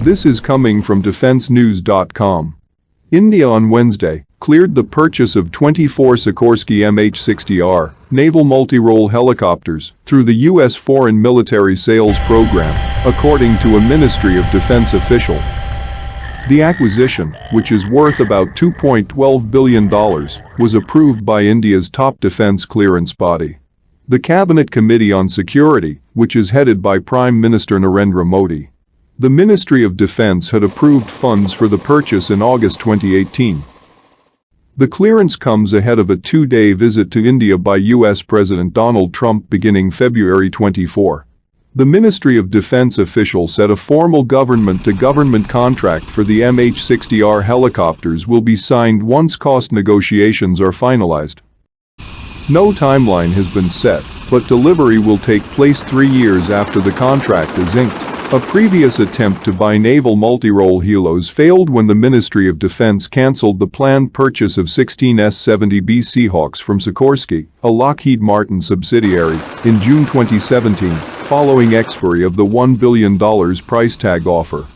This is coming from defensenews.com. India on Wednesday cleared the purchase of 24 Sikorsky MH-60R naval multi-role helicopters through the U.S. Foreign Military Sales Program, according to a Ministry of Defense official. The acquisition, which is worth about $2.12 billion, was approved by India's top defense clearance body, the Cabinet Committee on Security, which is headed by Prime Minister Narendra Modi. The Ministry of Defense had approved funds for the purchase in August 2018. The clearance comes ahead of a two-day visit to India by U.S. President Donald Trump beginning February 24. The Ministry of Defense official said a formal government-to-government contract for the MH-60R helicopters will be signed once cost negotiations are finalized. No timeline has been set, but delivery will take place 3 years after the contract is inked. A previous attempt to buy naval multi-role helos failed when the Ministry of Defense cancelled the planned purchase of 16 S-70B Seahawks from Sikorsky, a Lockheed Martin subsidiary, in June 2017, following expiry of the $1 billion price tag offer.